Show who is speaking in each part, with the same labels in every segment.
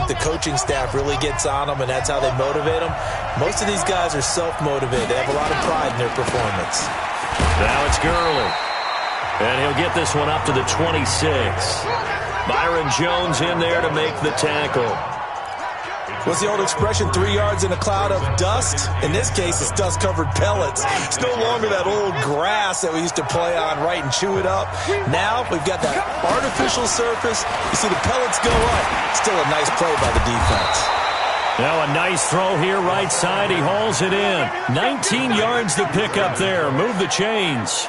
Speaker 1: think the coaching staff really gets on them, and that's how they motivate them. Most of these guys are self-motivated. They have a lot of pride in their performance.
Speaker 2: Now it's Gurley. And he'll get this one up to the 26. Byron Jones in there to make the tackle.
Speaker 1: What's the old expression, 3 yards in a cloud of dust? In this case, it's dust-covered pellets. It's no longer that old grass that we used to play on, right, and chew it up. Now we've got that artificial surface. You see the pellets go up. Still a nice play by the defense.
Speaker 2: Now a nice throw here right side. He hauls it in. 19 yards to pick up there. Move the chains.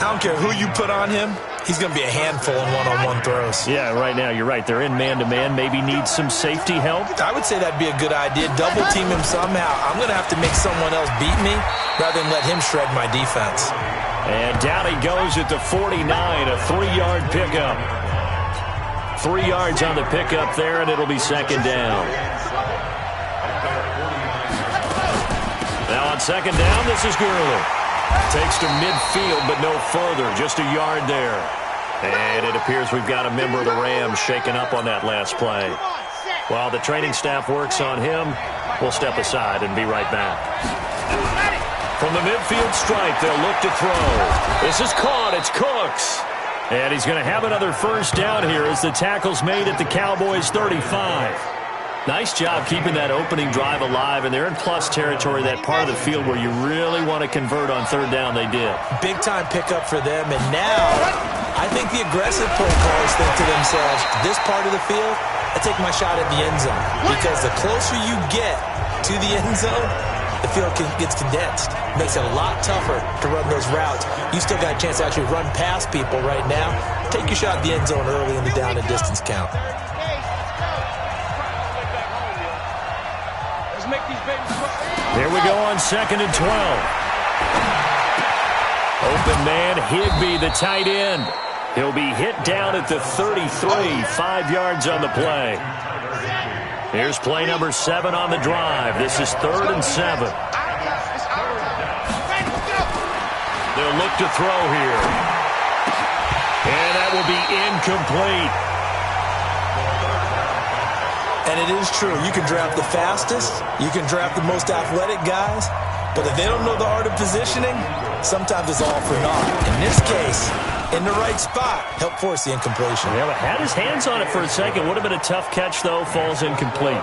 Speaker 1: I don't care who you put on him. He's going to be a handful in one-on-one throws.
Speaker 2: Yeah, right now, you're right. They're in man-to-man. Maybe need some safety help.
Speaker 1: I would say that'd be a good idea. Double-team him somehow. I'm going to have to make someone else beat me rather than let him shred my defense.
Speaker 2: And down he goes at the 49, a 3-yard pickup. 3 yards on the pickup there, and it'll be second down. Now on second down, this is Gurley. Takes to midfield, but no further. Just a yard there. And it appears we've got a member of the Rams shaken up on that last play. While the training staff works on him, we'll step aside and be right back. From the midfield stripe, they'll look to throw. This is caught. It's Cooks. And he's going to have another first down here as the tackle's made at the Cowboys' 35. Nice job keeping that opening drive alive, and they're in plus territory, that part of the field where you really want to convert on third down. They did.
Speaker 1: Big-time pickup for them, and now I think the aggressive play callers think to themselves, this part of the field, I take my shot at the end zone, because the closer you get to the end zone, the field gets condensed. Makes it a lot tougher to run those routes. You still got a chance to actually run past people right now. Take your shot at the end zone early in the down and distance count.
Speaker 2: Here we go on 2nd and 12. Open man, Higbee, the tight end. He'll be hit down at the 33, 5 yards on the play. Here's play number 7 on the drive. This is 3rd and 7. They'll look to throw here. And that will be incomplete.
Speaker 1: And it is true. You can draft the fastest. You can draft the most athletic guys. But if they don't know the art of positioning, sometimes it's all for naught. In this case, in the right spot, help force the incompletion.
Speaker 2: Yeah, but had his hands on it for a second. Would have been a tough catch, though. Falls incomplete.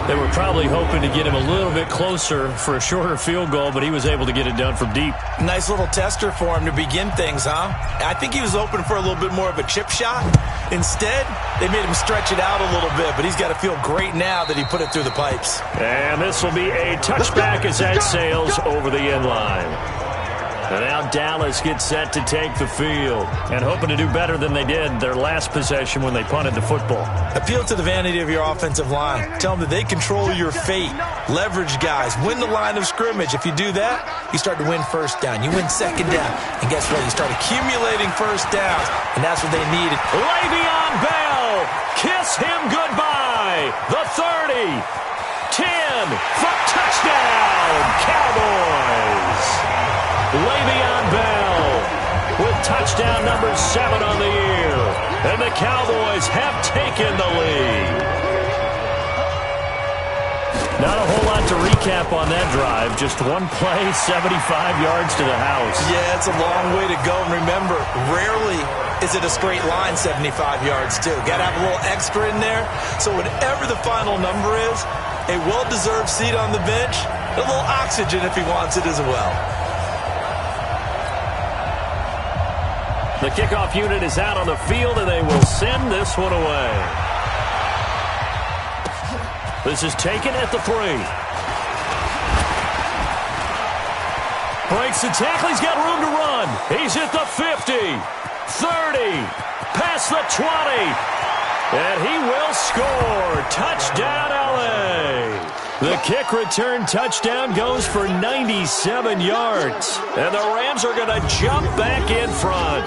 Speaker 2: They were probably hoping to get him a little bit closer for a shorter field goal, but he was able to get it done from deep.
Speaker 1: Nice little tester for him to begin things, huh? I think he was open for a little bit more of a chip shot. Instead, they made him stretch it out a little bit, but he's got to feel great now that he put it through the pipes.
Speaker 2: And this will be a touchback as that sails over the end line. And now Dallas gets set to take the field and hoping to do better than they did their last possession when they punted the football.
Speaker 1: Appeal to the vanity of your offensive line. Tell them that they control your fate. Leverage guys. Win the line of scrimmage. If you do that, you start to win first down. You win second down. And guess what? You start accumulating first downs. And that's what they needed.
Speaker 2: Le'Veon Bell. Kiss him goodbye. The 30. 10 for touchdown. Cowboys. Le'Veon Bell with touchdown number 7 on the year. And the Cowboys have taken the lead. Not a whole lot to recap on that drive. Just one play, 75 yards to the house.
Speaker 1: Yeah, it's a long way to go. And remember, rarely is it a straight line 75 yards, too. Got to have a little extra in there. So whatever the final number is, a well-deserved seat on the bench, a little oxygen if he wants it as well.
Speaker 2: The kickoff unit is out on the field, and they will send this one away. This is taken at the 3. Breaks the tackle. He's got room to run. He's at the 50, 30, past the 20. And he will score. Touchdown, L.A. The kick return touchdown goes for 97 yards. And the Rams are going to jump back in front.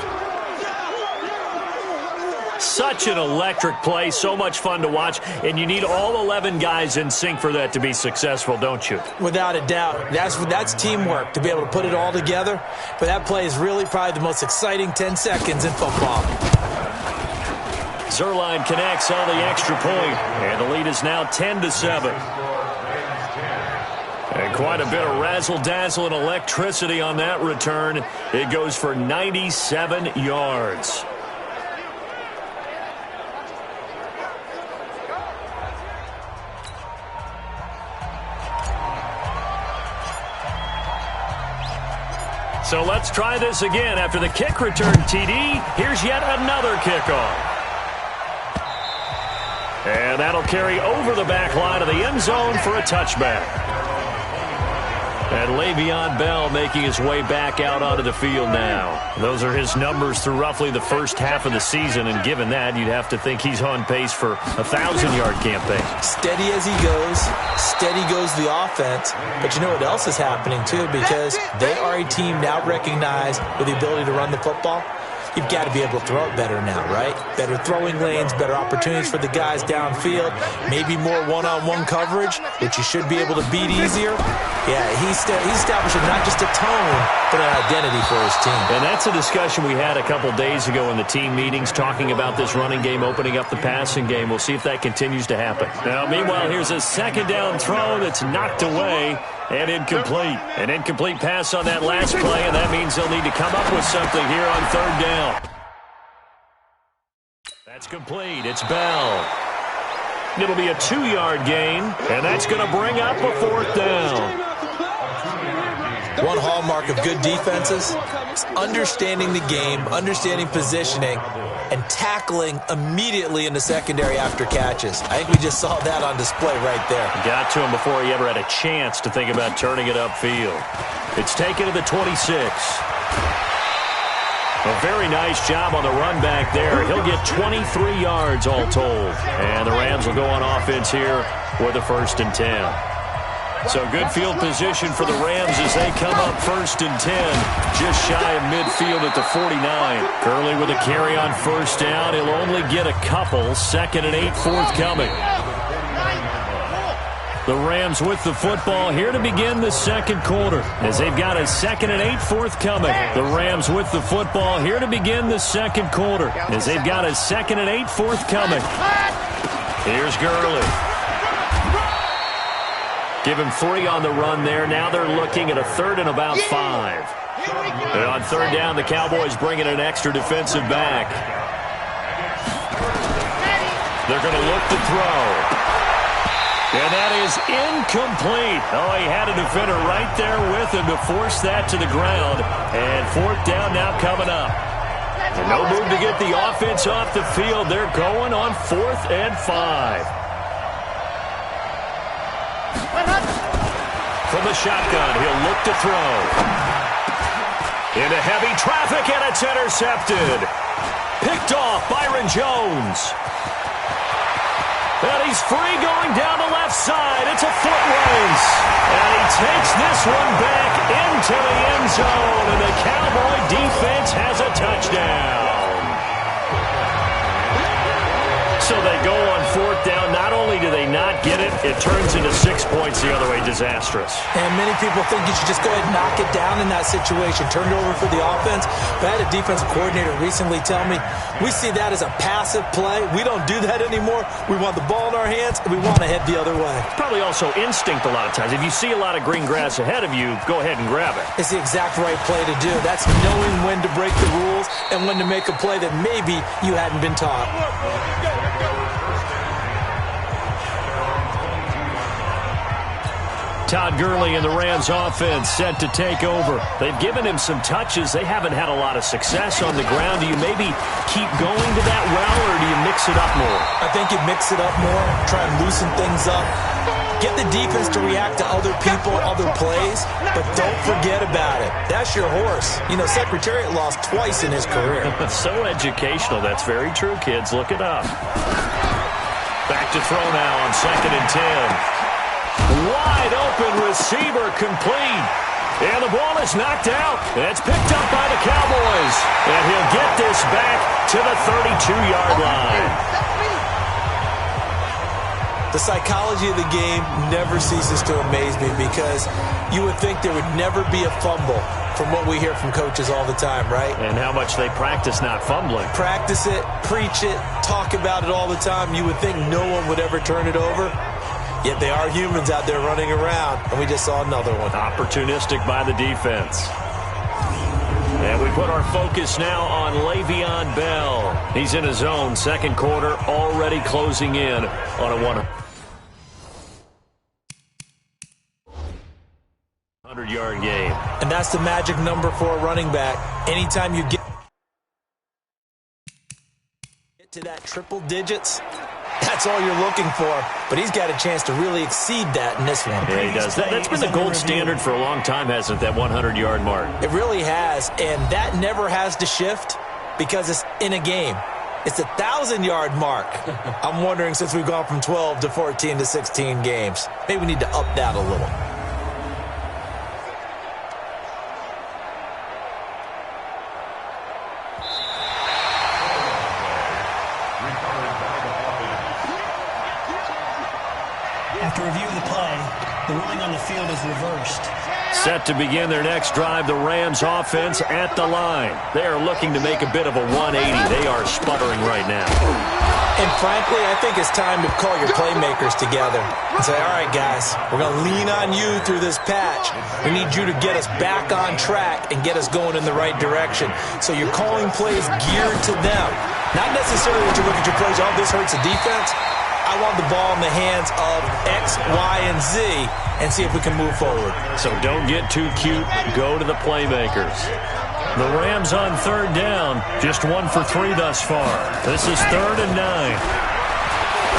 Speaker 2: Such an electric play, so much fun to watch, and you need all 11 guys in sync for that to be successful, don't you?
Speaker 1: Without a doubt. That's teamwork, to be able to put it all together. But that play is really probably the most exciting 10 seconds in football.
Speaker 2: Zerline connects on the extra point, and the lead is now 10-7. And quite a bit of razzle-dazzle and electricity on that return. It goes for 97 yards. So let's try this again. After the kick return TD, here's yet another kickoff. And that'll carry over the back line of the end zone for a touchback. And Le'Veon Bell making his way back out onto the field now. Those are his numbers through roughly the first half of the season, and given that, you'd have to think he's on pace for a 1,000-yard campaign.
Speaker 1: Steady as he goes, steady goes the offense. But you know what else is happening, too, because they are a team now recognized with the ability to run the football. You've got to be able to throw it better now, right? Better throwing lanes, better opportunities for the guys downfield, maybe more one-on-one coverage, which you should be able to beat easier. Yeah, he's establishing not just a tone, but an identity for his team.
Speaker 2: And that's a discussion we had a couple days ago in the team meetings, talking about this running game opening up the passing game. We'll see if that continues to happen. Now, meanwhile, here's a second down throw that's knocked away. And incomplete. An incomplete pass on that last play, and that means they'll need to come up with something here on third down. That's complete. It's Bell. It'll be a 2-yard gain, and that's going to bring up a fourth down.
Speaker 1: One hallmark of good defenses is understanding the game, understanding positioning, and tackling immediately in the secondary after catches. I think we just saw that on display right there.
Speaker 2: Got to him before he ever had a chance to think about turning it upfield. It's taken to the 26. A very nice job on the run back there. He'll get 23 yards all told. And the Rams will go on offense here with a 1st and 10. So good field position for the Rams as they come up 1st and 10, just shy of midfield at the 49. Gurley with a carry on 1st down. He'll only get a couple. 2nd and 8 forthcoming. The Rams with the football here to begin the second quarter as they've got a 2nd and 8 forthcoming. The Rams with the football here to begin the second quarter as they've got a 2nd and 8 forthcoming. Here's Gurley. Give him 3 on the run there. Now they're looking at a 3rd and about 5. And on 3rd down, the Cowboys bring in an extra defensive back. They're going to look to throw. And that is incomplete. Oh, he had a defender right there with him to force that to the ground. And 4th down now coming up. And no move to get the offense off the field. They're going on 4th and 5. From the shotgun, he'll look to throw. Into heavy traffic, and it's intercepted. Picked off Byron Jones. And he's free going down the left side. It's a foot race. And he takes this one back into the end zone. And the Cowboy defense has a touchdown. So they go on 4th down. Not only do they not get it, it turns into 6 points the other way. Disastrous.
Speaker 1: And many people think you should just go ahead and knock it down in that situation. Turn it over for the offense. But I had a defensive coordinator recently tell me, we see that as a passive play. We don't do that anymore. We want the ball in our hands, and we want to head the other way.
Speaker 2: Probably also instinct a lot of times. If you see a lot of green grass ahead of you, go ahead and grab it.
Speaker 1: It's the exact right play to do. That's knowing when to break the rules and when to make a play that maybe you hadn't been taught.
Speaker 2: Todd Gurley and the Rams offense set to take over. They've given him some touches. They haven't had a lot of success on the ground. Do you maybe keep going to that well, or do you mix it up more?
Speaker 1: I think you mix it up more, try and loosen things up. Get the defense to react to other people, other plays, but don't forget about it. That's your horse. You know, Secretariat lost twice in his career.
Speaker 2: So educational. That's very true, kids. Look it up. Back to throw now on 2nd and 10. Wide open receiver complete. And the ball is knocked out. It's picked up by the Cowboys. And he'll get this back to the 32-yard line.
Speaker 1: The psychology of the game never ceases to amaze me because you would think there would never be a fumble from what we hear from coaches all the time, right?
Speaker 2: And how much they practice not fumbling.
Speaker 1: Practice it, preach it, talk about it all the time. You would think no one would ever turn it over. Yet they are humans out there running around, and we just saw another one.
Speaker 2: Opportunistic by the defense. And we put our focus now on Le'Veon Bell. He's in his own second quarter, already closing in on a 100-yard game.
Speaker 1: And that's the magic number for a running back. Anytime you get to that triple digits, that's all you're looking for. But he's got a chance to really exceed that in this one.
Speaker 2: Yeah, he does. That's been the gold standard for a long time, hasn't it, that 100-yard mark?
Speaker 1: It really has, and that never has to shift because it's in a game. It's a 1,000-yard mark. I'm wondering, since we've gone from 12 to 14 to 16 games, maybe we need to up that a little.
Speaker 3: After review of the play, the ruling on the field is reversed.
Speaker 2: Set to begin their next drive, the Rams offense at the line. They are looking to make a bit of a 180. They are sputtering right now.
Speaker 1: And frankly, I think it's time to call your playmakers together and say, all right, guys, we're going to lean on you through this patch. We need you to get us back on track and get us going in the right direction. So you're calling plays geared to them. Not necessarily that you look at your plays, oh, this hurts the defense. I want the ball in the hands of X, Y, and Z and see if we can move forward.
Speaker 2: So don't get too cute. Go to the playmakers. The Rams on third down. Just 1 for 3 thus far. This is 3rd and 9.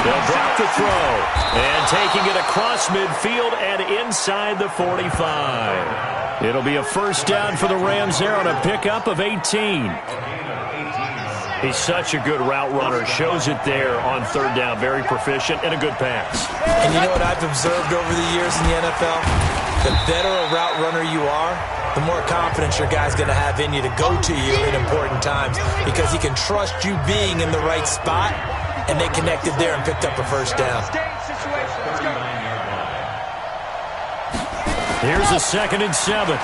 Speaker 2: They'll drop the throw. And taking it across midfield and inside the 45. It'll be a first down for the Rams there on a pickup of 18. He's such a good route runner. Shows it there on third down. Very proficient and a good pass.
Speaker 1: And you know what I've observed over the years in the NFL? The better a route runner you are, the more confidence your guy's going to have in you to go to you in important times because he can trust you being in the right spot, and they connected there and picked up a first down.
Speaker 2: Here's a 2nd and 7.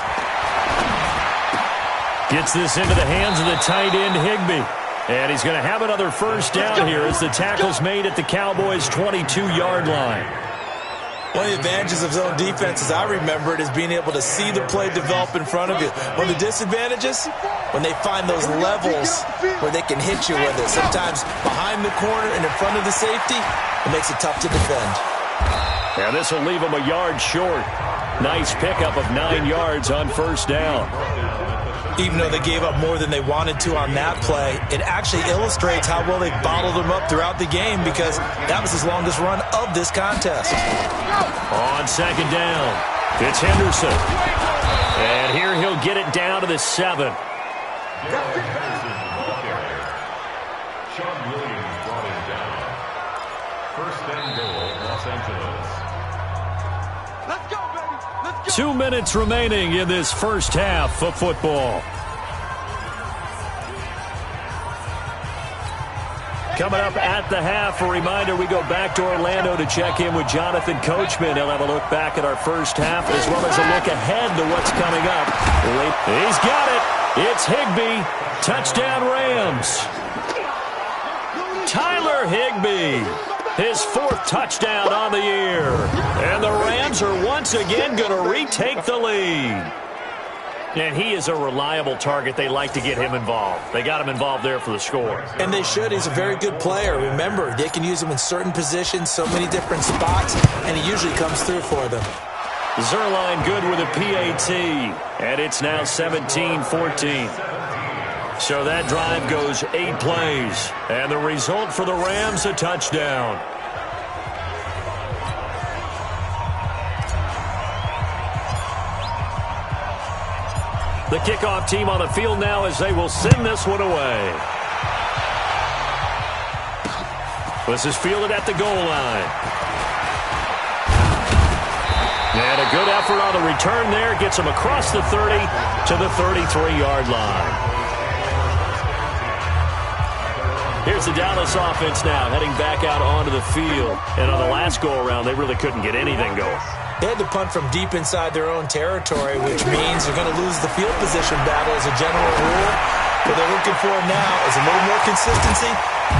Speaker 2: Gets this into the hands of the tight end, Higbee. And he's going to have another first down here as the tackle's made at the Cowboys' 22-yard line.
Speaker 1: One of the advantages of zone defense, as I remember it, is being able to see the play develop in front of you. One of the disadvantages, when they find those levels where they can hit you with it. Sometimes behind the corner and in front of the safety, it makes it tough to defend.
Speaker 2: And this will leave him a yard short. Nice pickup of 9 yards on first down.
Speaker 1: Even though they gave up more than they wanted to on that play, it actually illustrates how well they bottled them up throughout the game because that was his longest run of this contest.
Speaker 2: On second down, it's Henderson. And here he'll get it down to the 7. Sean Williams brought him down. First and goal, Los Angeles. Let's go, baby. Let's go. 2 minutes remaining in this first half of football. Coming up at the half, a reminder, we go back to Orlando to check in with Jonathan Coachman. He'll have a look back at our first half as well as a look ahead to what's coming up. He's got it. It's Higbee. Touchdown Rams. Tyler Higbee. His 4th touchdown on the year. And the Rams are once again going to retake the lead. And he is a reliable target. They like to get him involved. They got him involved there for the score. And
Speaker 1: they should. He's a very good player. Remember, they can use him in certain positions, so many different spots, and he usually comes through for them.
Speaker 2: Zerline good with a PAT. And it's now 17-14. So that drive goes 8 plays. And the result for the Rams, a touchdown. The kickoff team on the field now as they will send this one away. This is fielded at the goal line. And a good effort on the return there. Gets him across the 30 to the 33-yard line. Here's the Dallas offense now heading back out onto the field. And on the last go-around, they really couldn't get anything going.
Speaker 1: They had to punt from deep inside their own territory, which means they're going to lose the field position battle as a general rule. What they're looking for now is a little more consistency,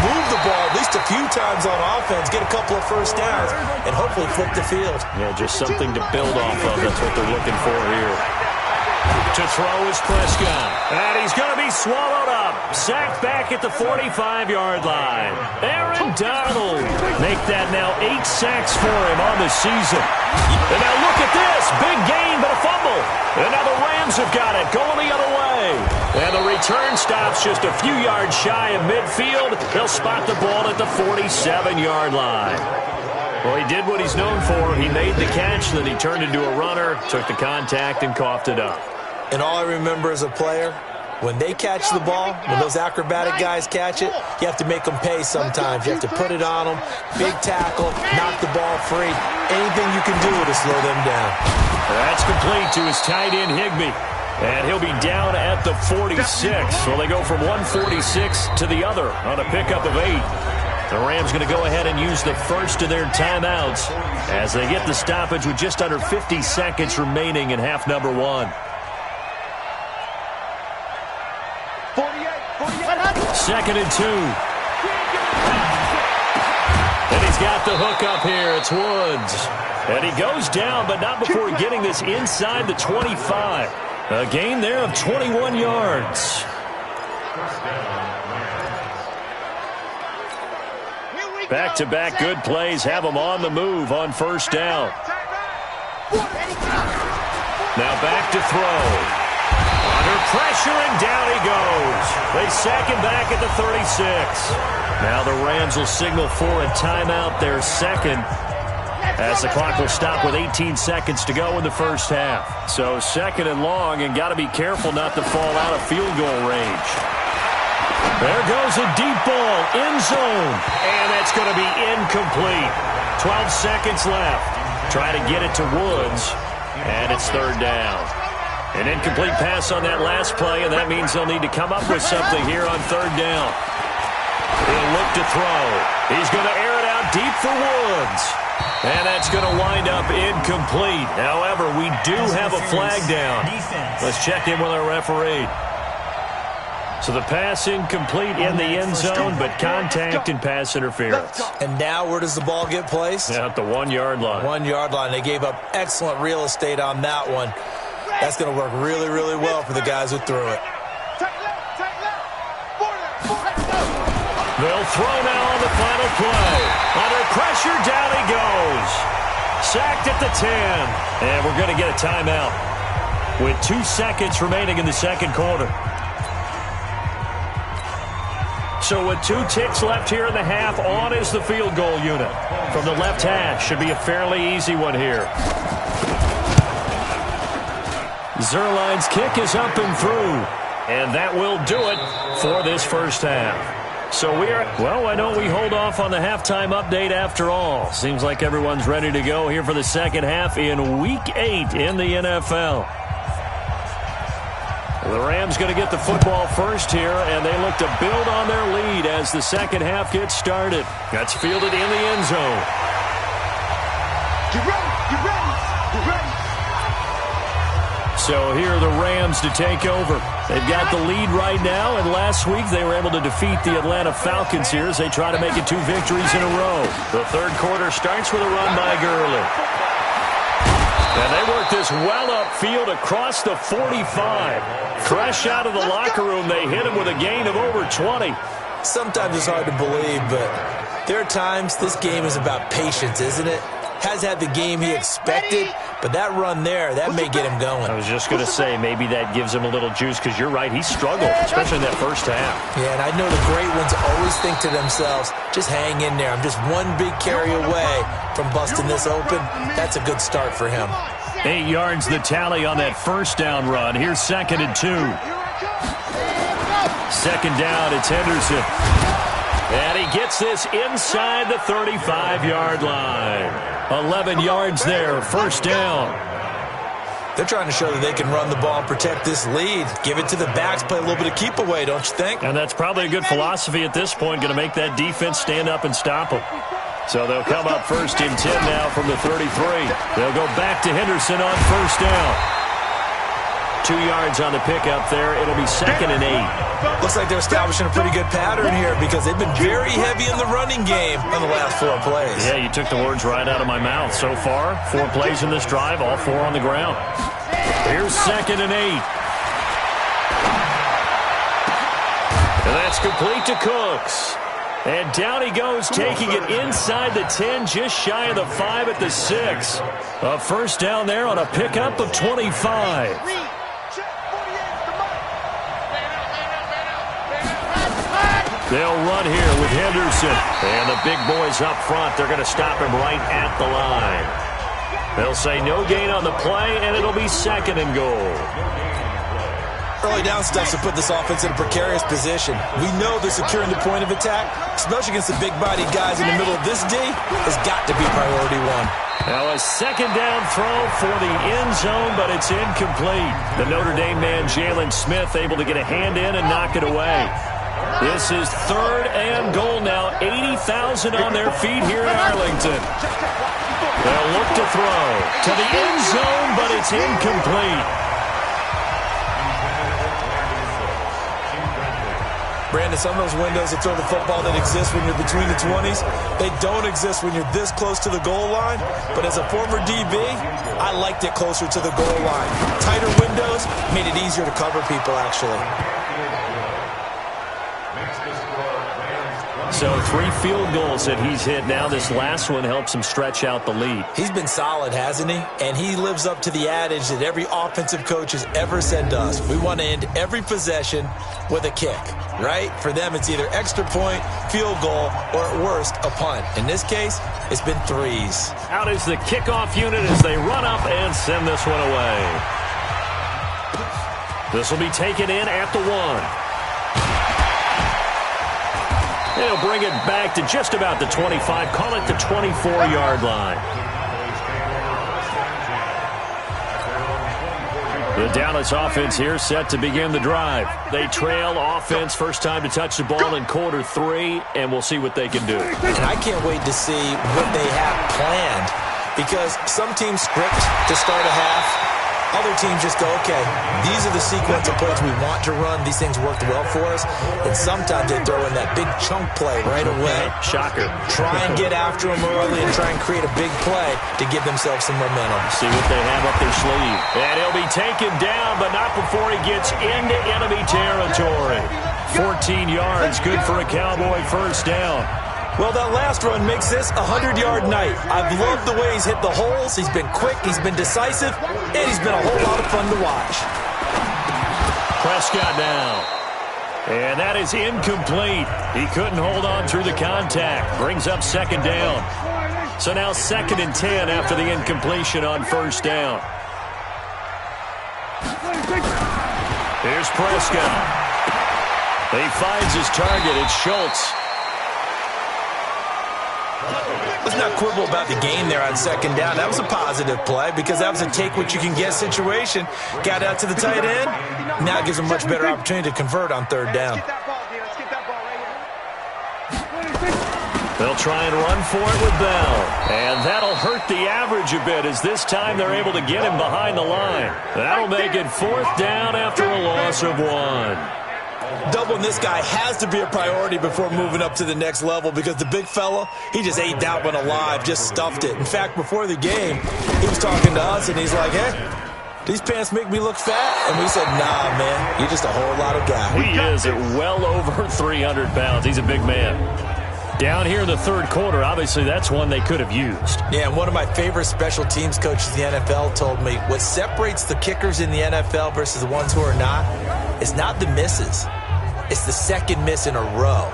Speaker 1: move the ball at least a few times on offense, get a couple of first downs, and hopefully flip the field.
Speaker 2: Yeah, just something to build off of. That's what they're looking for here. To throw is Prescott. And he's going to be swallowed up. Sacked back at the 45-yard line. Aaron Donald. Make that now 8 sacks for him on the season. And now look at this. Big gain, but a fumble. And now the Rams have got it. Going the other way. And the return stops just a few yards shy of midfield. They'll spot the ball at the 47-yard line. Well, he did what he's known for. He made the catch, then he turned into a runner, took the contact, and coughed it up.
Speaker 1: And all I remember as a player, when they catch the ball, when those acrobatic guys catch it, you have to make them pay sometimes. You have to put it on them, big tackle, knock the ball free. Anything you can do to slow them down.
Speaker 2: That's complete to his tight end, Higbee. And he'll be down at the 46. So they go from 146 to the other on a pickup of 8. The Rams going to go ahead and use the first of their timeouts as they get the stoppage with just under 50 seconds remaining in half number 1. 2nd and 2. And he's got the hook up here. It's Woods. And he goes down, but not before getting this inside the 25. A gain there of 21 yards. Back-to-back good plays have them on the move on first down. Now back to throw. Under pressure, and down he goes. They sack him back at the 36. Now the Rams will signal for a timeout, their second, as the clock will stop with 18 seconds to go in the first half. So 2nd and long, and got to be careful not to fall out of field goal range. There goes a deep ball, end zone, and that's going to be incomplete. 12 seconds left. Try to get it to Woods, and it's 3rd down. An incomplete pass on that last play, and that means they'll need to come up with something here on 3rd down. He'll look to throw. He's going to air it out deep for Woods. And that's going to wind up incomplete. However, we do have a flag down. Let's check in with our referee. So the pass incomplete in the end zone, but contact and pass interference.
Speaker 1: And now where does the ball get placed?
Speaker 2: At the 1-yard line.
Speaker 1: 1-yard line. They gave up excellent real estate on that one. That's going to work really, really well for the guys who threw it.
Speaker 2: They'll throw now on the final play. Under pressure, down he goes. Sacked at the 10. And we're going to get a timeout with 2 seconds remaining in the second quarter. So with 2 ticks left here in the half, on is the field goal unit. From the left hash, should be a fairly easy one here. Zerline's kick is up and through. And that will do it for this first half. So why don't we hold off on the halftime update after all? Seems like everyone's ready to go here for the second half in Week 8 in the NFL. The Rams going to get the football first here, and they look to build on their lead as the second half gets started. That's fielded in the end zone.
Speaker 4: Get ready, get ready, get ready.
Speaker 2: So here are the Rams to take over. They've got the lead right now, and last week they were able to defeat the Atlanta Falcons here as they try to make it 2 victories in a row. The third quarter starts with a run by Gurley. And they work this well upfield across the 45. Fresh out of the locker room, they hit him with a gain of over 20.
Speaker 1: Sometimes it's hard to believe, but there are times this game is about patience, isn't it? Has had the game he expected, but that run there, that may get him going.
Speaker 2: I was just going to say, maybe that gives him a little juice, because you're right, he struggled, especially in that first half.
Speaker 1: Yeah, and I know the great ones always think to themselves, just hang in there. I'm just one big carry away from busting this open. That's a good start for him.
Speaker 2: 8 yards the tally on that first down run. Here's 2nd and 2. 2nd down, it's Henderson. And he gets this inside the 35-yard line. 11 yards there, first down.
Speaker 1: They're trying to show that they can run the ball and protect this lead. Give it to the backs, play a little bit of keep away, don't you think?
Speaker 2: And that's probably a good philosophy at this point, going to make that defense stand up and stop them. So they'll come up 1st and 10 now from the 33. They'll go back to Henderson on 1st down. 2 yards on the pickup there. It'll be 2nd and 8.
Speaker 1: Looks like they're establishing a pretty good pattern here because they've been very heavy in the running game on the last 4 plays.
Speaker 2: Yeah, you took the words right out of my mouth. So far, 4 plays in this drive, all 4 on the ground. Here's 2nd and 8. And that's complete to Cooks. And down he goes, taking it inside the 10, just shy of the 5 at the 6. A 1st down there on a pickup of 25. They'll run here with Henderson. And the big boys up front, they're going to stop him right at the line. They'll say no gain on the play, and it'll be 2nd and goal.
Speaker 1: Early down stuff to put this offense in a precarious position. We know they're securing the point of attack, especially against the big-bodied guys in the middle of this D, has got to be priority 1.
Speaker 2: Now a 2nd down throw for the end zone, but it's incomplete. The Notre Dame man, Jalen Smith, able to get a hand in and knock it away. This is 3rd and goal now. 80,000 on their feet here in Arlington. They'll look to throw to the end zone, but it's incomplete.
Speaker 1: Brandon, some of those windows to throw the football that exist when you're between the 20s, they don't exist when you're this close to the goal line. But as a former DB, I liked it closer to the goal line. Tighter windows made it easier to cover people, actually.
Speaker 2: So 3 field goals that he's hit now. This last one helps him stretch out the lead.
Speaker 1: He's been solid, hasn't he? And he lives up to the adage that every offensive coach has ever said to us. We want to end every possession with a kick, right? For them, it's either extra point, field goal, or at worst, a punt. In this case, it's been 3s.
Speaker 2: Out is the kickoff unit as they run up and send this one away. This will be taken in at the 1. They'll bring it back to just about the 25. Call it the 24-yard line. The Dallas offense here set to begin the drive. They trail offense, first time to touch the ball in quarter 3, and we'll see what they can do.
Speaker 1: And I can't wait to see what they have planned because some teams script to start a half. Other teams just go, okay, these are the sequence of plays we want to run. These things worked well for us. And sometimes they throw in that big chunk play right away.
Speaker 2: Shocker.
Speaker 1: Try and get after them early and try and create a big play to give themselves some momentum.
Speaker 2: See what they have up their sleeve. And he'll be taken down, but not before he gets into enemy territory. 14 yards, good for a Cowboy 1st down.
Speaker 1: Well, that last run makes this a 100-yard night. I've loved the way he's hit the holes. He's been quick, he's been decisive, and he's been a whole lot of fun to watch.
Speaker 2: Prescott now. And that is incomplete. He couldn't hold on through the contact. Brings up 2nd down. So now 2nd and 10 after the incompletion on 1st down. Here's Prescott. He finds his target. It's Schultz.
Speaker 1: Let's not quibble about the game there on 2nd down. That was a positive play because that was a take-what-you-can-get situation. Got out to the tight end. Now it gives them a much better opportunity to convert on 3rd down.
Speaker 2: They'll try and run for it with Bell. And that'll hurt the average a bit as this time they're able to get him behind the line. That'll make it 4th down after a loss of 1.
Speaker 1: Doubling this guy has to be a priority before moving up to the next level because the big fella, he just ate that one alive, just stuffed it. In fact, before the game, he was talking to us, and he's like, hey, these pants make me look fat? And we said, nah, man, you're just a whole lot of guy.
Speaker 2: He is at well over 300 pounds. He's a big man. Down here in the 3rd quarter, obviously that's one they could have used.
Speaker 1: Yeah, and one of my favorite special teams coaches in the NFL told me what separates the kickers in the NFL versus the ones who are not is not the misses. It's the 2nd miss in a row.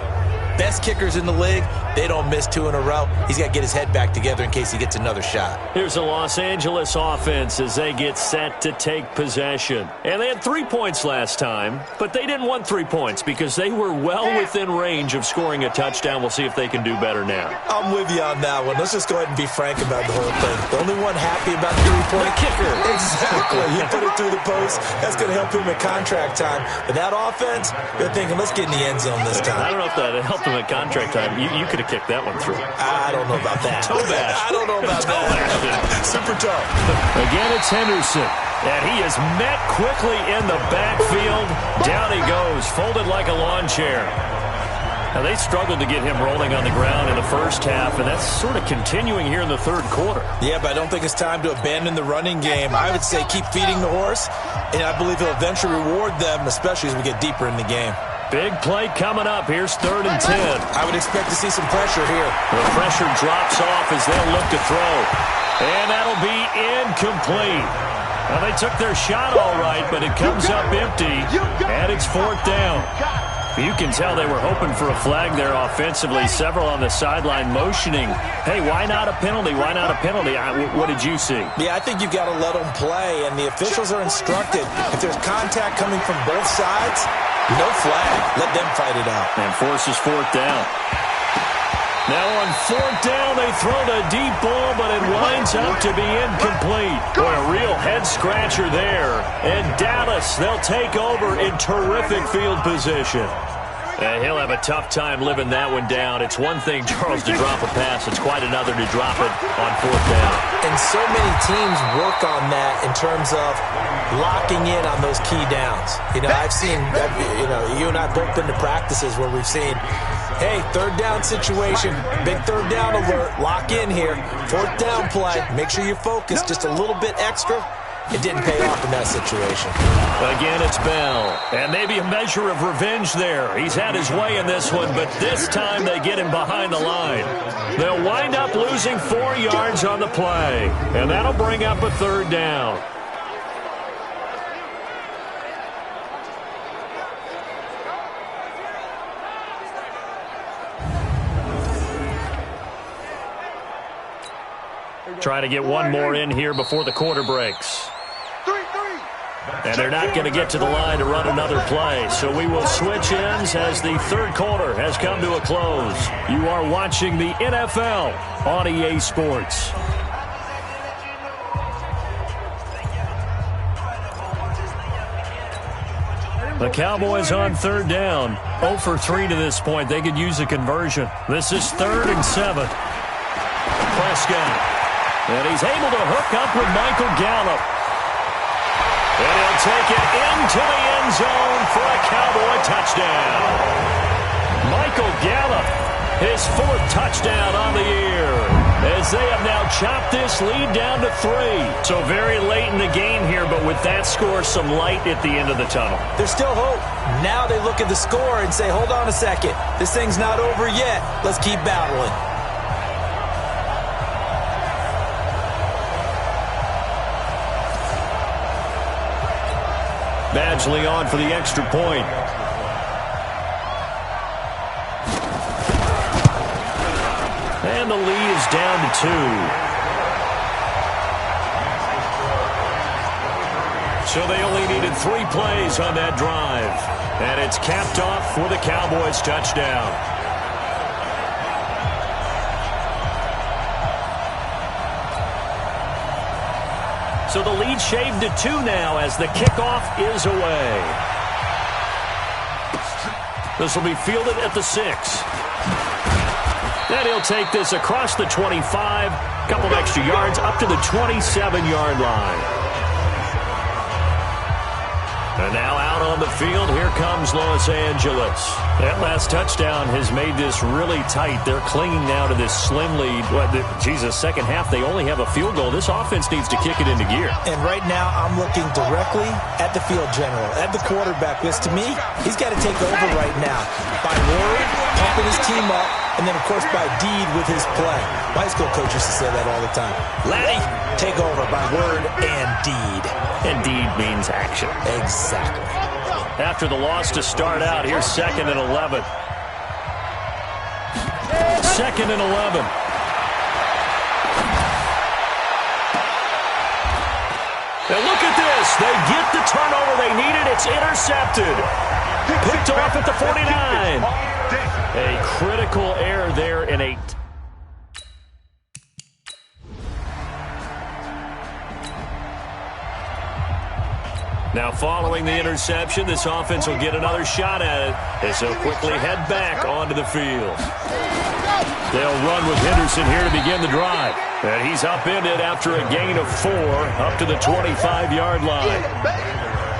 Speaker 1: Best kickers in the league, they don't miss 2 in a row. He's got to get his head back together in case he gets another shot.
Speaker 2: Here's the Los Angeles offense as they get set to take possession. And they had 3 points last time, but they didn't want 3 points because they were well within range of scoring a touchdown. We'll see if they can do better now.
Speaker 1: I'm with you on that one. Let's just go ahead and be frank about the whole thing. The only one happy about the 3-point
Speaker 2: kicker.
Speaker 1: Exactly. He put it through the post. That's going to help him at contract time. But that offense, they're thinking, let's get in the end zone this time.
Speaker 2: I don't know if that helped him at contract time. You could could have kicked that one through.
Speaker 1: I don't know about that.
Speaker 2: Toe bash.
Speaker 1: I don't know about that. Super tough.
Speaker 2: Again, it's Henderson. And he is met quickly in the backfield. Down he goes, folded like a lawn chair. Now, they struggled to get him rolling on the ground in the first half, and that's sort of continuing here in the third quarter.
Speaker 1: Yeah, but I don't think it's time to abandon the running game. I would say keep feeding the horse, and I believe he'll eventually reward them, especially as we get deeper in the game.
Speaker 2: Big play coming up. Here's 3rd and 10.
Speaker 1: I would expect to see some pressure here.
Speaker 2: The pressure drops off as they'll look to throw. And that'll be incomplete. Well, they took their shot all right, but it comes up empty, and it's 4th down. You can tell they were hoping for a flag there offensively. Several on the sideline motioning, hey, why not a penalty? Why not a penalty? What did you see?
Speaker 1: Yeah, I think you've got to let them play, and the officials are instructed. If there's contact coming from both sides, no flag. Let them fight it out.
Speaker 2: And forces 4th down. Now on 4th down, they throw the deep ball, but it winds up to be incomplete. Boy, a real head-scratcher there. And Dallas, they'll take over in terrific field position. And he'll have a tough time living that one down. It's one thing, Charles, to drop a pass. It's quite another to drop it on 4th down.
Speaker 1: And so many teams work on that in terms of locking in on those key downs. You know, I've seen, you and I both been to practices where we've seen, hey, 3rd down situation, big 3rd down alert, lock in here, 4th down play, make sure you're focused just a little bit extra. It didn't pay off in that situation.
Speaker 2: Again, it's Bell. And maybe a measure of revenge there. He's had his way in this one, but this time they get him behind the line. They'll wind up losing 4 yards on the play. And that'll bring up a 3rd down. Trying to get one more in here before the quarter breaks. And they're not going to get to the line to run another play. So we will switch ends as the third quarter has come to a close. You are watching the NFL on EA Sports. The Cowboys on 3rd down. 0 for 3 to this point. They could use a conversion. This is 3rd and 7. Prescott. And he's able to hook up with Michael Gallup. And he'll take it into the end zone for a Cowboy touchdown. Michael Gallup, his 4th touchdown on the year, as they have now chopped this lead down to 3. So very late in the game here, but with that score, some light at the end of the tunnel.
Speaker 1: There's still hope. Now they look at the score and say, hold on a second. This thing's not over yet. Let's keep battling.
Speaker 2: Badgley on for the extra point. And the lead is down to 2. So they only needed 3 plays on that drive. And it's capped off for the Cowboys touchdown. So the lead shaved to 2 now as the kickoff is away. This will be fielded at the 6. Then he'll take this across the 25, couple of extra yards up to the 27-yard line. And now out on the field, here comes Los Angeles. That last touchdown has made this really tight. They're clinging now to this slim lead. Second half, they only have a field goal. This offense needs to kick it into gear.
Speaker 1: And right now, I'm looking directly at the field general, at the quarterback, because to me, he's got to take over right now. By word, pumping his team up, and then, of course, by deed with his play. My high school coach used to say that all the time. Laddie, take over by word and deed.
Speaker 2: And deed means action.
Speaker 1: Exactly.
Speaker 2: After the loss to start out, here's 2nd and 11. 2nd and 11. And look at this. They get the turnover they needed. It's intercepted. Picked off at the 49. A critical error there in a... Now following the interception, this offense will get another shot at it as they'll quickly head back onto the field. They'll run with Henderson here to begin the drive. And he's upended after a gain of 4 up to the 25-yard line.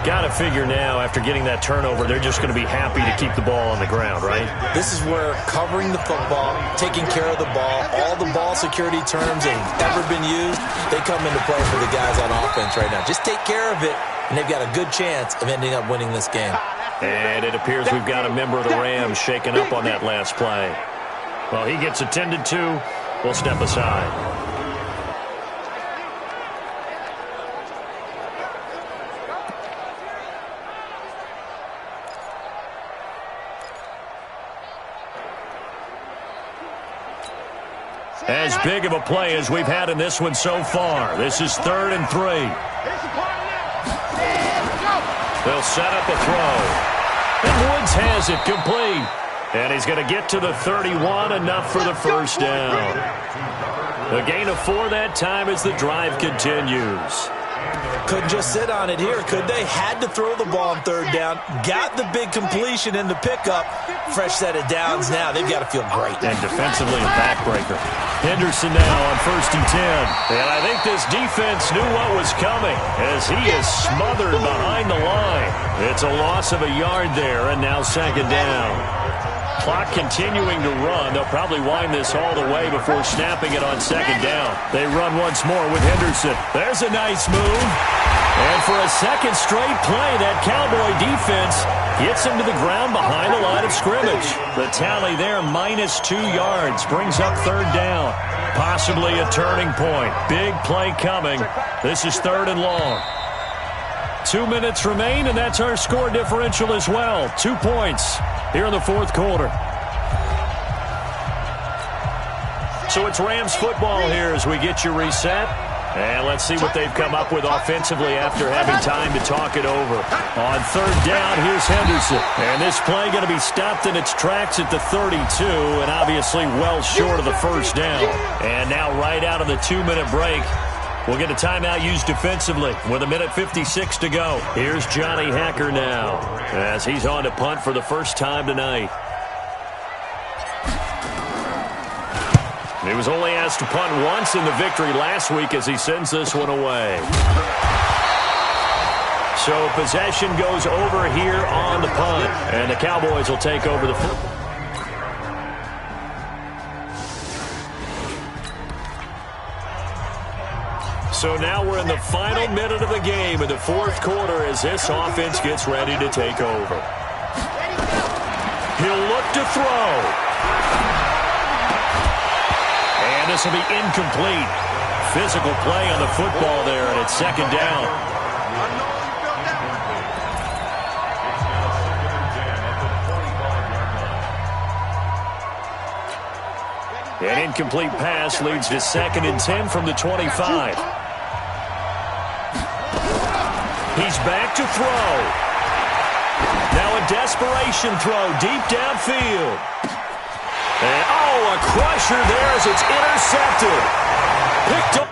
Speaker 2: Got to figure now, after getting that turnover, they're just going to be happy to keep the ball on the ground, right?
Speaker 1: This is where covering the football, taking care of the ball, all the ball security terms that have ever been used, they come into play for the guys on offense right now. Just take care of it, and they've got a good chance of ending up winning this game.
Speaker 2: And it appears we've got a member of the Rams shaken up on that last play. Well, he gets attended to. We'll step aside. As big of a play as we've had in this one so far. This is 3rd and 3. They'll set up a throw. And Woods has it complete. And he's going to get to the 31, enough for the first down. A gain of 4 that time as the drive continues.
Speaker 1: Couldn't just sit on it here, could they? Had to throw the ball on 3rd down. Got the big completion in the pickup. Fresh set of downs now. They've got to feel great.
Speaker 2: And defensively, a backbreaker. Henderson now on 1st and 10. And I think this defense knew what was coming as he is smothered behind the line. It's a loss of a yard there, and now 2nd down. Clock continuing to run. They'll probably wind this all the way before snapping it on 2nd down. They run once more with Henderson. There's a nice move. And for a second straight play, that Cowboy defense gets him to the ground behind the line of scrimmage. The tally there, -2 yards, brings up 3rd down. Possibly a turning point. Big play coming. This is 3rd and long. 2 minutes remain, and that's our score differential as well. 2 points here in the 4th quarter. So it's Rams football here as we get you reset. And let's see what they've come up with offensively after having time to talk it over. On 3rd down, here's Henderson. And this play going to be stopped in its tracks at the 32, and obviously well short of the first down. And now right out of the 2-minute break, we'll get a timeout used defensively with 1:56 to go. Here's Johnny Hacker now as he's on to punt for the first time tonight. He was only asked to punt once in the victory last week as he sends this one away. So possession goes over here on the punt, and the Cowboys will take over the football. So now we're in the final minute of the game in the 4th quarter as this offense gets ready to take over. He'll look to throw. And this will be incomplete. Physical play on the football there, and it's 2nd down. An incomplete pass leads to 2nd and 10 from the 25. He's back to throw. Now a desperation throw deep downfield. And, oh, a crusher there as it's intercepted. Picked up.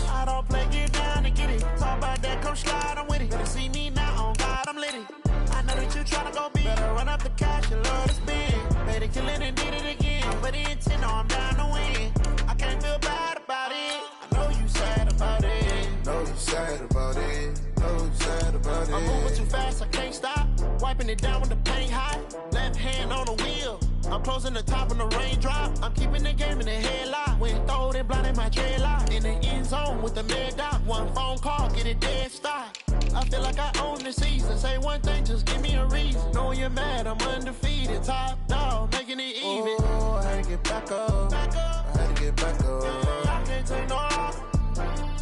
Speaker 5: I don't play Talk about that, come slide, I'm with it. Better see me now, on God, I'm litty. I know that you tryna go big. Better run up the cash, you love to spend. Better kill it and did it again. But the intent, no, I'm down to win. I can't feel bad about it. I know you sad about it.
Speaker 6: Know you sad about it. Know you sad about it.
Speaker 5: I'm moving too fast, I can't stop. Wiping it down with the paint hot. Left hand on the wheel. I'm closing the top on the raindrop. I'm keeping the game in the headlock. When throwed and blinded my dreadlock. In the end zone with the mid dot. One phone call, get it dead stop. I feel like I own the season. Say one thing, just give me a reason. Knowing you're mad, I'm undefeated. Top dog, making it even.
Speaker 6: Oh, I had to get back up. I had to get back up.
Speaker 5: I can't take no off.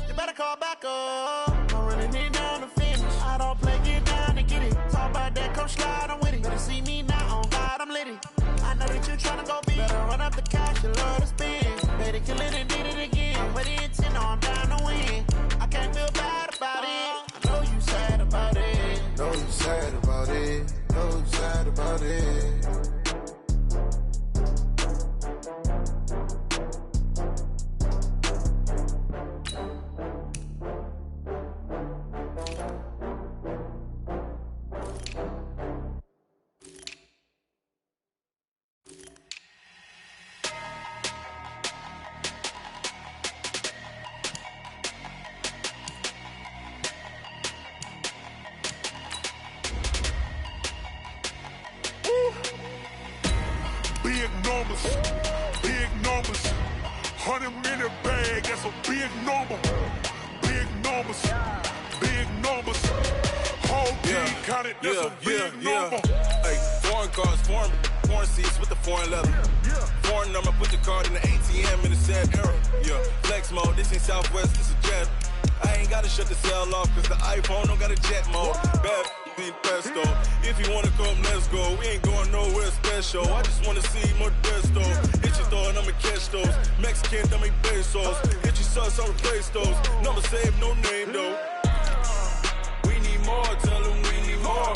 Speaker 5: You better call back up. I'm running it down to finish. I don't play, get down to get it. Talk about that, come slide, I'm with it. Better see me now, on God, I'm litty. I know that you tryna go big. Better run up the cash, you love to spend. Better kill it and did it again. But the intent, no, I'm down to win. I can't feel bad about it. I know you sad about it.
Speaker 6: Know you sad about it. Know you sad about it.
Speaker 7: Big numbers, 100-minute bag, that's a big number. Big numbers, whole team counted, that's a big number.
Speaker 8: Hey, foreign cars, foreign seats with the foreign leather. Foreign number, put the card in the ATM in the sad era. Yeah, flex mode, this ain't Southwest, this is jet. I ain't gotta shut the cell off, cause the iPhone don't got a jet mode. Bad need pesto. If you wanna come, let's go. We ain't going nowhere special. I just wanna see more desto. Hit your thought, I'ma catch those. Mexican, dummy pesos. Hit your sus, I'll replace those. Number saved, no name though. We need more, tell them we need more.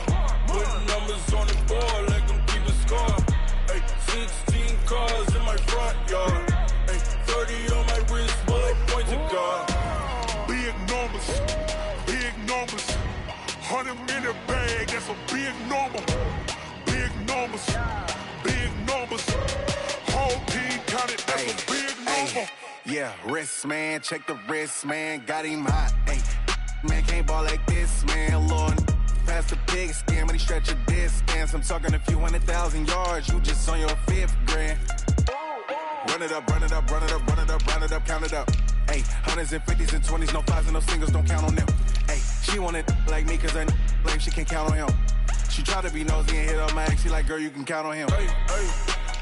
Speaker 8: Putting numbers on the board, let them keep a score. Hey, 16 cars in my front yard. Hey, 30 on my wrist, bullet point to God.
Speaker 7: Big numbers, 100-minute bag, that's a big number. Big numbers, whole team counted, that's a big number.
Speaker 9: Yeah, wrist man, check the wrist man, got him hot. Ay, man can't ball like this, man. Lord, past the pig skin, when he stretch a distance. I'm talking a few 100,000 yards, you just on your 5th grand. Run it up, count it up. Ay, hundreds and 50s and 20s, no 5s and no singles, don't count on them. Ay, she want it like me, cause her lame, she can't count on him. She try to be nosy and hit up my ex, she like, girl, you can count on him.
Speaker 8: Hey,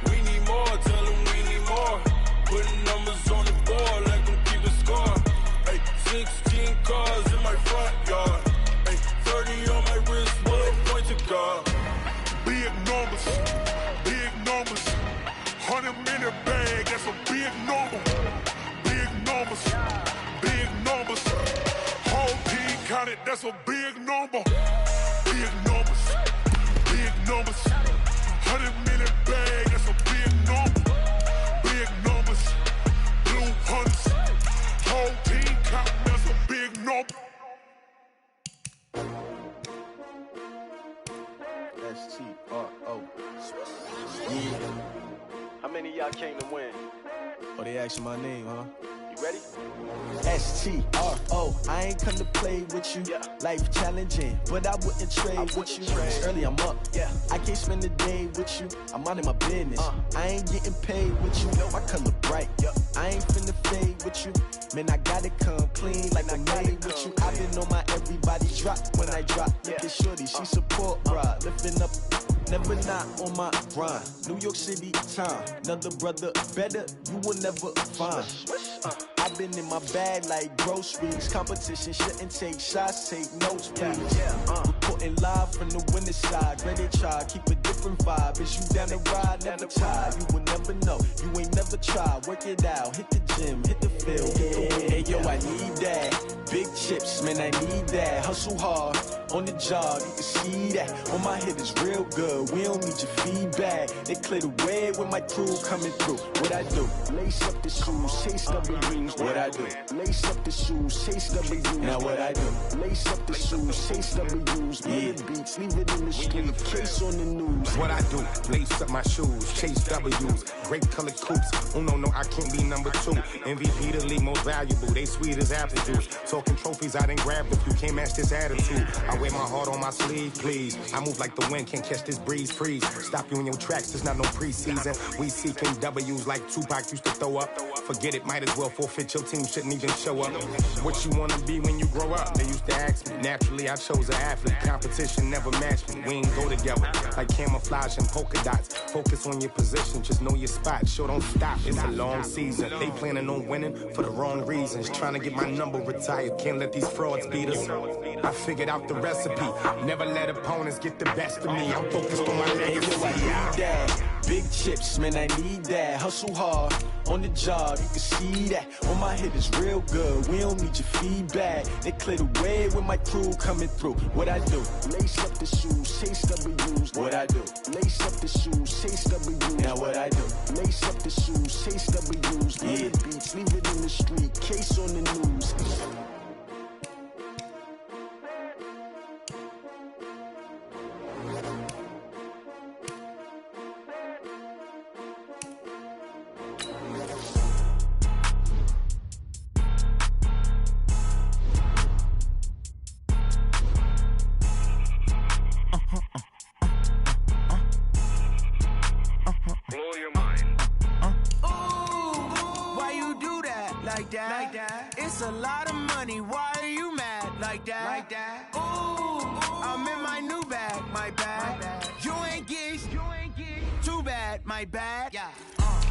Speaker 8: we need more, tell them we need more. Putting numbers on the board, let them keep a score. Hey, 16 cars in my front yard. Hey, 30 on my wrist, bullet point to God.
Speaker 7: Big numbers, 100-minute bag, that's a big number. Big numbers, whole team counted, that's a big number. Big numbers, 100-minute bag, that's a big number. Big numbers, blue hunts, whole team counting, that's a big number.
Speaker 9: S-T-R-O.
Speaker 10: How many of y'all came to win?
Speaker 9: Oh, they asking my name, huh?
Speaker 10: You ready?
Speaker 11: S-T-R-O. I ain't come to play with you.
Speaker 10: Yeah.
Speaker 11: Life challenging, but I wouldn't trade with you. It's early, I'm up.
Speaker 10: Yeah.
Speaker 11: I can't spend the day with you. I'm minding my business. I ain't getting paid with you. My color bright.
Speaker 10: Yeah.
Speaker 11: I ain't finna fade with you. Man, I gotta come clean like I'm made with you. I've been on my everybody drop when I drop. Look at shorty, she support ride. Lifting up, never not on my grind. New York City time. Another brother better, you will never find. I've been in my bag like groceries. Competition shouldn't take shots, take notes, please. Reporting live from the winning side. Ready to try, keep a different vibe. Is you down the ride, never tired. You will never know, you ain't never tried. Work it out, hit the gym, hit the field, hit the win. Hey yo, I need that. Big chips, man, I need that. Hustle hard, on the job, you can see that. On my head is real good, we don't need your feedback. They clear the way with my crew coming through. What I do? Lace up the shoes, chase W's. What I do? Lace up the shoes, chase W's. Now what I do? Lace up the shoes, chase W's. Yeah. Beats, leave it in the street, case on the news.
Speaker 12: What I do? Lace up my shoes, chase W's. Great colored coops. Oh no, I can't be number 2. MVP the league most valuable. They sweet as apple juice. Talking trophies, I done grabbed a few. Can't match this attitude. I wear my heart on my sleeve, please. I move like the wind, can't catch this breeze, freeze. Stop you in your tracks, there's not no preseason. We seeking W's like Tupac used to throw up. Forget it, might as well forfeit. Your team shouldn't even show up. What you wanna be when you grow up? They used to ask me. Naturally, I chose an athlete. Competition never matched me. We ain't go together like camouflage and polka dots. Focus on your position, just know your spot. Sure, don't stop. It's a long season. They planning on winning for the wrong reasons. Trying to get my number retired. Can't let these frauds beat us. I figured out the recipe. Never let opponents get the best of me. I'm focused on my legacy.
Speaker 11: Big chips, man, I need that. Hustle hard on the job, you can see that. On my head is real good, we don't need your feedback. They clear the way with my crew coming through. What I do? Lace up the shoes, chase W's. What I do? Lace up the shoes, chase W's. Now what I do? Lace up the shoes, chase W's. Yeah. Beats, leave it in the street, case on the news.
Speaker 5: It's a lot of money, why are you mad like that? Ooh, I'm in my new bag, my bad. You ain't geeks, too bad, my bad. Yeah.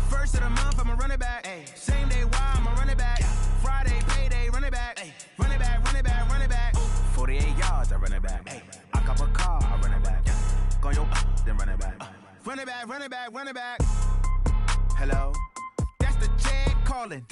Speaker 5: First of the month, I'ma run it back. Ay. Same day, why I'ma run it back. Yeah. Friday, payday, run it back. Ay. Run it back, run it back, run it back. 48 yards, I run it back. Ay. I cop a car, I run it back. Yeah. Go your then run it back. Run it back, run it back, run it back. Hello? That's the check calling.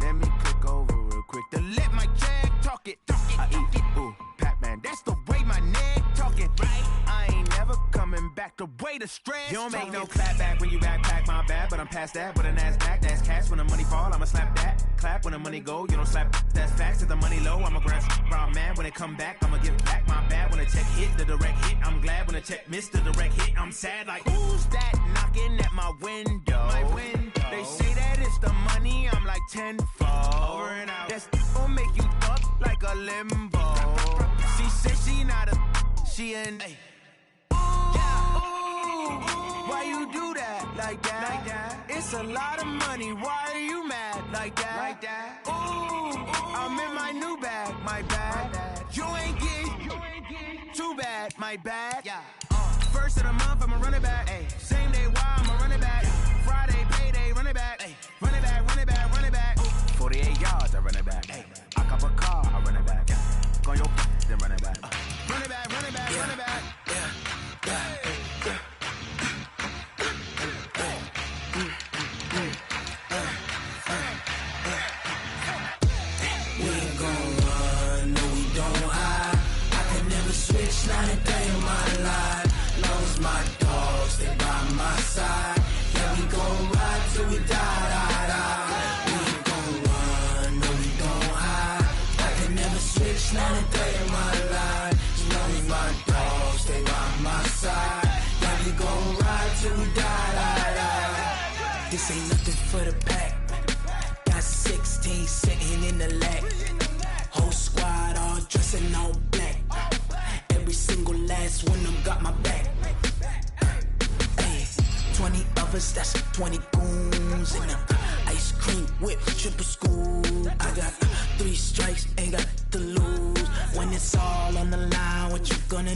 Speaker 5: Let me click over real quick to let my check talk it. I eat it, ooh, Pac-Man. That's the way my neck talking. Right? I ain't never coming back the way the stress. You don't make no clap back when you backpack, my bad. But I'm past that, but an ass back, that's cash. When the money fall, I'ma slap that. Clap when the money go, you don't slap. That's facts. If the money low, I'ma grab raw man. When it come back, I'ma give back my bad. When the check hit, the direct hit. I'm glad when the check missed the direct hit. I'm sad like, who's that knocking at my window? My window. They say that it's the money, I'm like tenfold. Over and out. That's gon' make you up like a limbo. She said she not a, she an. Ay. Why you do that like that? It's a lot of money, why are you mad like that? Ooh, I'm in my new bag, my bad. You ain't get too bad, my bad. Yeah. First of the month, I'ma run it back. Ay. Same day, why I'ma run it back. Friday, payday, run it back. Ay. Run it back, run it back, run it back. 48 yards, I run it back. Ay. I cop a car, I run it back. Go your then run it back. Run it back, run it back, run it back.
Speaker 13: We ain't gon' run, no we don't hide. I can never switch, not a day in my life. Long as my dogs, they by my side. Yeah, we gon' ride till we die. We ain't gon' run, no we don't hide. I can never switch, not a day in my life. As long as my dogs, they by my side. Yeah, we gon' ride till we die. This ain't nothing for the pack. Got 16 sitting in the lag. Whole squad all dressing all black. Every single last one of them got my back. Ay, 20 of us, that's 20 goons in them. Ice cream whip, triple school. I got 3 strikes, ain't got to lose. When it's all on the line, what you gonna do?